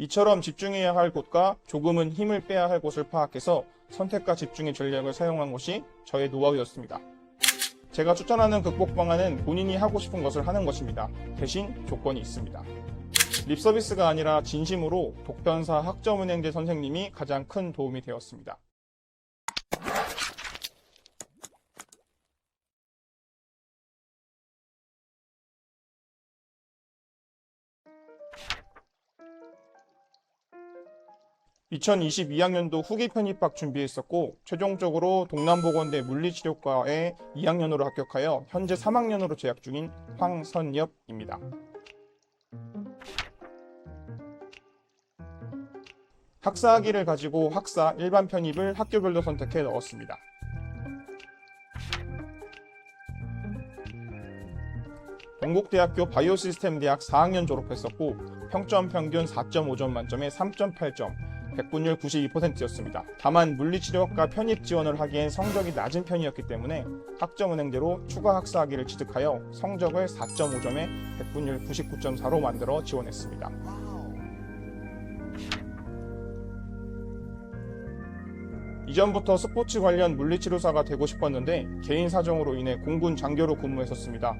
이처럼 집중해야 할 곳과 조금은 힘을 빼야 할 곳을 파악해서 선택과 집중의 전략을 사용한 것이 저의 노하우였습니다. 제가 추천하는 극복 방안은 본인이 하고 싶은 것을 하는 것입니다. 대신 조건이 있습니다. 립서비스가 아니라 진심으로 독편사 학점은행제 선생님이 가장 큰 도움이 되었습니다. (2022학년도) 후기 편입학 준비했었고 최종적으로 동남보건대 물리치료과에 2학년으로 합격하여 현재 3학년으로 재학 중인 황선엽입니다. 학사학위를 가지고 학사 일반 편입을 학교별로 선택해 넣었습니다. 동국대학교 바이오시스템대학 4학년 졸업했었고 평점 평균 4.5점 만점에 3.8점, 백분율 92%였습니다. 다만 물리치료학과 편입 지원을 하기엔 성적이 낮은 편이었기 때문에 학점은행제로 추가 학사학위를 취득하여 성적을 4.5점에 백분율 99.4로 만들어 지원했습니다. 이전부터 스포츠 관련 물리치료사가 되고 싶었는데 개인 사정으로 인해 공군 장교로 근무했었습니다.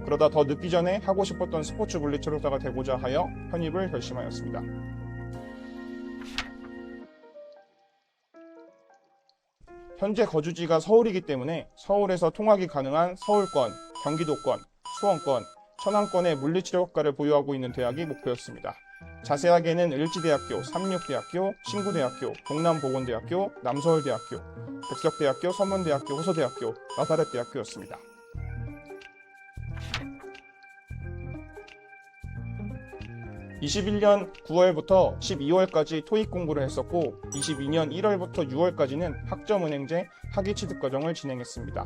그러다 더 늦기 전에 하고 싶었던 스포츠 물리치료사가 되고자 하여 편입을 결심하였습니다. 현재 거주지가 서울이기 때문에 서울에서 통학이 가능한 서울권, 경기도권, 수원권, 천안권의 물리치료학과를 보유하고 있는 대학이 목표였습니다. 자세하게는 을지대학교, 삼육대학교, 신구대학교, 동남보건대학교, 남서울대학교, 백석대학교, 서문대학교, 호서대학교, 나사렛대학교였습니다. (21년 9월부터 12월까지 토익 공부를 했었고 22년 1월부터 6월까지는 학점은행제 학위 취득 과정을 진행했습니다.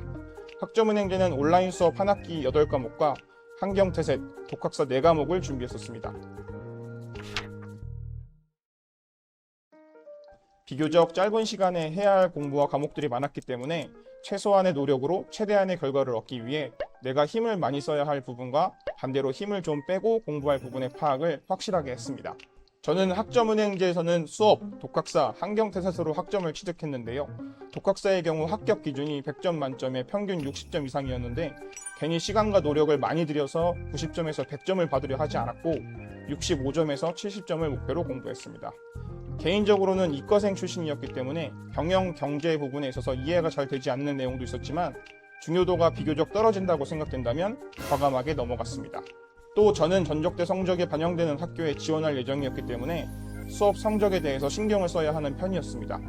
학점은행제는 온라인 수업 한 학기 8과목과 환경태셋, 독학사 4과목을 준비했었습니다. 비교적 짧은 시간에 해야 할 공부와 과목들이 많았기 때문에 최소한의 노력으로 최대한의 결과를 얻기 위해 내가 힘을 많이 써야 할 부분과 반대로 힘을 좀 빼고 공부할 부분의 파악을 확실하게 했습니다. 저는 학점은행제에서는 수업, 독학사, 환경태셋으로 학점을 취득했는데요. 독학사의 경우 합격 기준이 100점 만점에 평균 60점 이상이었는데 괜히 시간과 노력을 많이 들여서 90점에서 100점을 받으려 하지 않았고 65점에서 70점을 목표로 공부했습니다. 개인적으로는 이과생 출신이었기 때문에 경영, 경제 부분에 있어서 이해가 잘 되지 않는 내용도 있었지만 중요도가 비교적 떨어진다고 생각된다면 과감하게 넘어갔습니다. 또 저는 전적대 성적에 반영되는 학교에 지원할 예정이었기 때문에 수업 성적에 대해서 신경을 써야 하는 편이었습니다.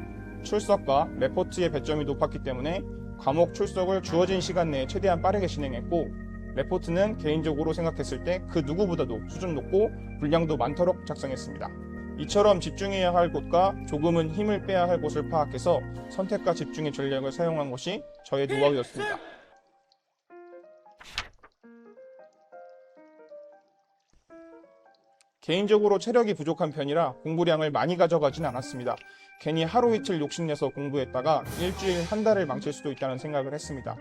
출석과 레포트의 배점이 높았기 때문에 과목 출석을 주어진 시간 내에 최대한 빠르게 진행했고 레포트는 개인적으로 생각했을 때 그 누구보다도 수준 높고 분량도 많도록 작성했습니다. 이처럼 집중해야 할 곳과 조금은 힘을 빼야 할 곳을 파악해서 선택과 집중의 전략을 사용한 것이 저의 노하우였습니다. 개인적으로 체력이 부족한 편이라 공부량을 많이 가져가진 않았습니다. 괜히 하루 이틀 욕심내서 공부했다가 일주일, 한 달을 망칠 수도 있다는 생각을 했습니다.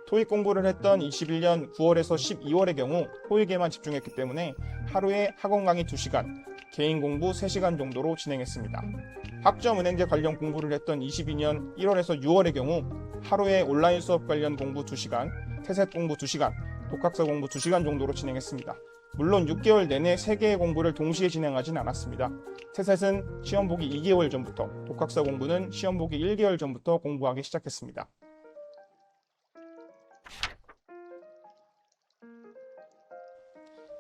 토익 공부를 했던 21년 9월에서 12월의 경우 토익에만 집중했기 때문에 하루에 학원 강의 2시간, 개인 공부 3시간 정도로 진행했습니다. 학점은행제 관련 공부를 했던 22년 1월에서 6월의 경우 하루에 온라인 수업 관련 공부 2시간, 태셋 공부 2시간, 독학사 공부 2시간 정도로 진행했습니다. 물론 6개월 내내 3개의 공부를 동시에 진행하진 않았습니다. 태셋은 시험 보기 2개월 전부터, 독학사 공부는 시험 보기 1개월 전부터 공부하기 시작했습니다.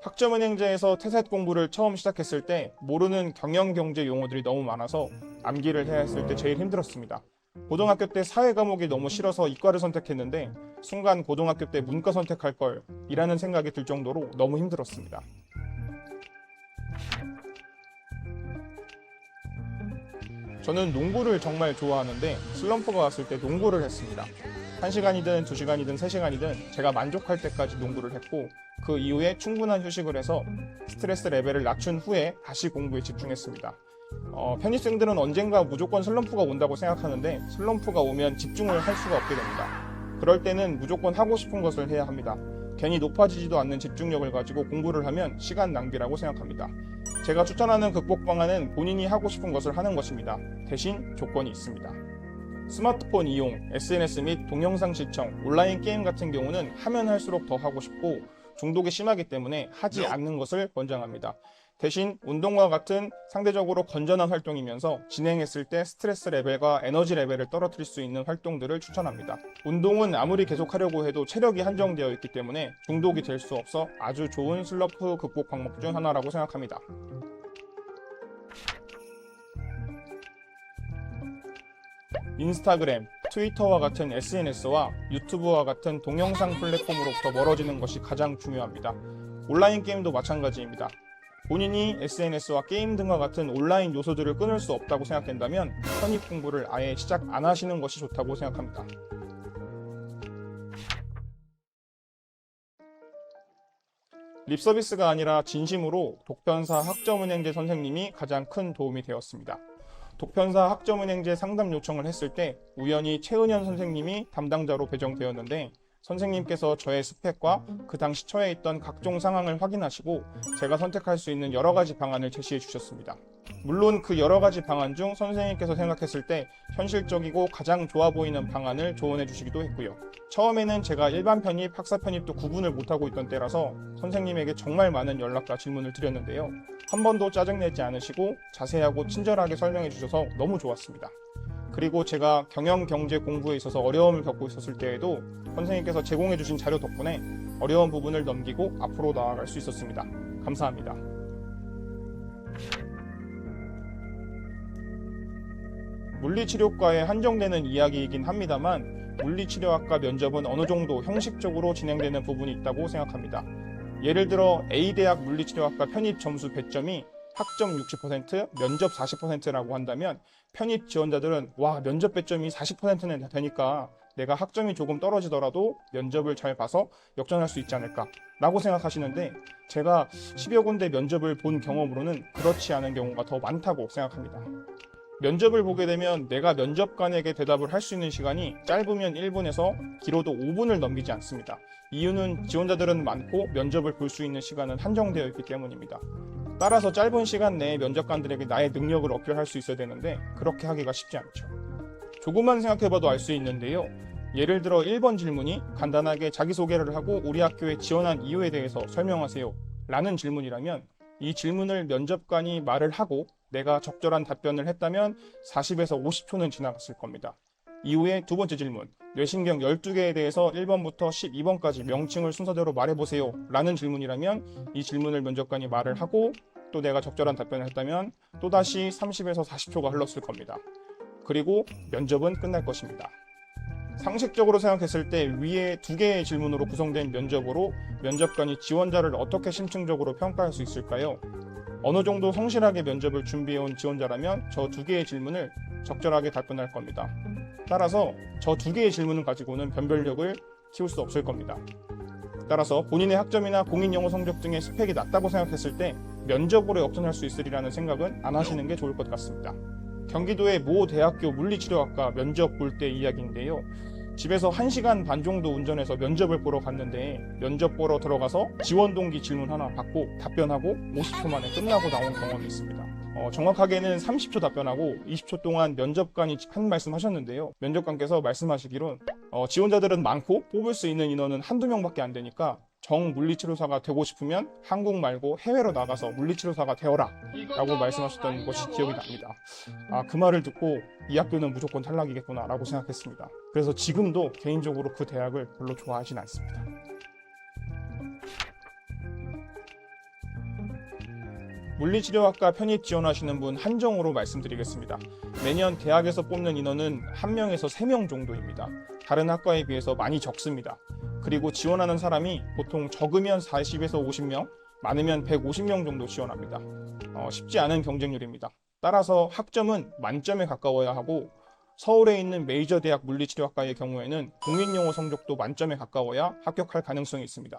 학점은행제에서 태셋 공부를 처음 시작했을 때 모르는 경영경제 용어들이 너무 많아서 암기를 해야 했을 때 제일 힘들었습니다. 고등학교 때 사회 과목이 너무 싫어서 이과를 선택했는데 순간 고등학교 때 문과 선택할 걸 이라는 생각이 들 정도로 너무 힘들었습니다. 저는 농구를 정말 좋아하는데 슬럼프가 왔을 때 농구를 했습니다. 1시간이든 2시간이든 3시간이든 제가 만족할 때까지 농구를 했고 그 이후에 충분한 휴식을 해서 스트레스 레벨을 낮춘 후에 다시 공부에 집중했습니다. 편입생들은 언젠가 무조건 슬럼프가 온다고 생각하는데 슬럼프가 오면 집중을 할 수가 없게 됩니다. 그럴 때는 무조건 하고 싶은 것을 해야 합니다. 괜히 높아지지도 않는 집중력을 가지고 공부를 하면 시간 낭비라고 생각합니다. 제가 추천하는 극복 방안은 본인이 하고 싶은 것을 하는 것입니다. 대신 조건이 있습니다. 스마트폰 이용, SNS 및 동영상 시청, 온라인 게임 같은 경우는 하면 할수록 더 하고 싶고 중독이 심하기 때문에 하지 않는 것을 권장합니다. 대신 운동과 같은 상대적으로 건전한 활동이면서 진행했을 때 스트레스 레벨과 에너지 레벨을 떨어뜨릴 수 있는 활동들을 추천합니다. 운동은 아무리 계속하려고 해도 체력이 한정되어 있기 때문에 중독이 될 수 없어 아주 좋은 슬럼프 극복 방법 중 하나라고 생각합니다. 인스타그램, 트위터와 같은 SNS와 유튜브와 같은 동영상 플랫폼으로부터 멀어지는 것이 가장 중요합니다. 온라인 게임도 마찬가지입니다. 본인이 SNS와 게임 등과 같은 온라인 요소들을 끊을 수 없다고 생각된다면 편입 공부를 아예 시작 안 하시는 것이 좋다고 생각합니다. 립서비스가 아니라 진심으로 독편사 학점은행제 선생님이 가장 큰 도움이 되었습니다. 독편사 학점은행제 상담 요청을 했을 때 우연히 최은현 선생님이 담당자로 배정되었는데 선생님께서 저의 스펙과 그 당시 처해 있던 각종 상황을 확인하시고 제가 선택할 수 있는 여러 가지 방안을 제시해 주셨습니다. 물론 그 여러 가지 방안 중 선생님께서 생각했을 때 현실적이고 가장 좋아 보이는 방안을 조언해 주시기도 했고요. 처음에는 제가 일반 편입, 학사 편입도 구분을 못하고 있던 때라서 선생님에게 정말 많은 연락과 질문을 드렸는데요. 한 번도 짜증내지 않으시고 자세하고 친절하게 설명해 주셔서 너무 좋았습니다. 그리고 제가 경영 경제 공부에 있어서 어려움을 겪고 있었을 때에도 선생님께서 제공해 주신 자료 덕분에 어려운 부분을 넘기고 앞으로 나아갈 수 있었습니다. 감사합니다. 물리치료과에 한정되는 이야기이긴 합니다만 물리치료학과 면접은 어느 정도 형식적으로 진행되는 부분이 있다고 생각합니다. 예를 들어 A대학 물리치료학과 편입 점수 배점이 학점 60%, 면접 40%라고 한다면 편입 지원자들은 와, 면접 배점이 40%는 되니까 내가 학점이 조금 떨어지더라도 면접을 잘 봐서 역전할 수 있지 않을까 라고 생각하시는데 제가 10여 군데 면접을 본 경험으로는 그렇지 않은 경우가 더 많다고 생각합니다. 면접을 보게 되면 내가 면접관에게 대답을 할 수 있는 시간이 짧으면 1분에서 길어도 5분을 넘기지 않습니다. 이유는 지원자들은 많고 면접을 볼 수 있는 시간은 한정되어 있기 때문입니다. 따라서 짧은 시간 내에 면접관들에게 나의 능력을 어필할 수 있어야 되는데 그렇게 하기가 쉽지 않죠. 조금만 생각해봐도 알 수 있는데요. 예를 들어 1번 질문이 간단하게 자기소개를 하고 우리 학교에 지원한 이유에 대해서 설명하세요 라는 질문이라면 이 질문을 면접관이 말을 하고 내가 적절한 답변을 했다면 40에서 50초는 지나갔을 겁니다. 이후에 두 번째 질문, 뇌신경 12개에 대해서 1번부터 12번까지 명칭을 순서대로 말해보세요 라는 질문이라면 이 질문을 면접관이 말을 하고 또 내가 적절한 답변을 했다면 또다시 30에서 40초가 흘렀을 겁니다. 그리고 면접은 끝날 것입니다. 상식적으로 생각했을 때 위에 두 개의 질문으로 구성된 면접으로 면접관이 지원자를 어떻게 심층적으로 평가할 수 있을까요? 어느 정도 성실하게 면접을 준비해온 지원자라면 저 두 개의 질문을 적절하게 답변할 겁니다. 따라서 저 두 개의 질문을 가지고는 변별력을 키울 수 없을 겁니다. 따라서 본인의 학점이나 공인영어 성적 등의 스펙이 낮다고 생각했을 때 면접으로 역전할 수 있으리라는 생각은 안 하시는 게 좋을 것 같습니다. 경기도의 모 대학교 물리치료학과 면접 볼 때 이야기인데요. 집에서 1시간 반 정도 운전해서 면접을 보러 갔는데 면접 보러 들어가서 지원 동기 질문 하나 받고 답변하고 50초 만에 끝나고 나온 경험이 있습니다. 정확하게는 30초 답변하고 20초 동안 면접관이 한 말씀 하셨는데요. 면접관께서 말씀하시기론 지원자들은 많고 뽑을 수 있는 인원은 한두 명밖에 안 되니까 정 물리치료사가 되고 싶으면 한국 말고 해외로 나가서 물리치료사가 되어라 라고 말씀하셨던 것이 기억이 납니다. 그 말을 듣고 이 학교는 무조건 탈락이겠구나 라고 생각했습니다. 그래서 지금도 개인적으로 그 대학을 별로 좋아하진 않습니다. 물리치료학과 편입 지원하시는 분 한정으로 말씀드리겠습니다. 매년 대학에서 뽑는 인원은 1명에서 3명 정도입니다. 다른 학과에 비해서 많이 적습니다. 그리고 지원하는 사람이 보통 적으면 40에서 50명, 많으면 150명 정도 지원합니다. 쉽지 않은 경쟁률입니다. 따라서 학점은 만점에 가까워야 하고 서울에 있는 메이저 대학 물리치료학과의 경우에는 공인영어 성적도 만점에 가까워야 합격할 가능성이 있습니다.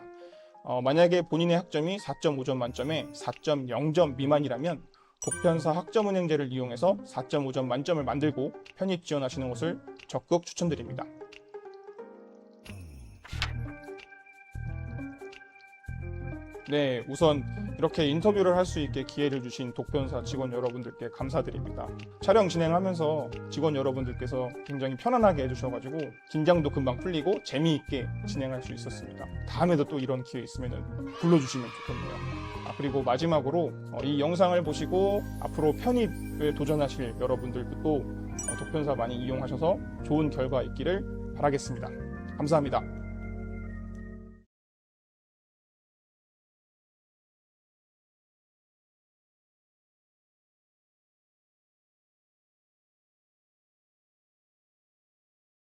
만약에 본인의 학점이 4.5점 만점에 4.0점 미만이라면 독편사 학점은행제를 이용해서 4.5점 만점을 만들고 편입 지원하시는 것을 적극 추천드립니다. 네, 우선 이렇게 인터뷰를 할 수 있게 기회를 주신 독변사 직원 여러분들께 감사드립니다. 촬영 진행하면서 직원 여러분들께서 굉장히 편안하게 해주셔가지고 긴장도 금방 풀리고 재미있게 진행할 수 있었습니다. 다음에도 또 이런 기회 있으면 불러주시면 좋겠네요. 그리고 마지막으로 이 영상을 보시고 앞으로 편입에 도전하실 여러분들도 독변사 많이 이용하셔서 좋은 결과 있기를 바라겠습니다. 감사합니다.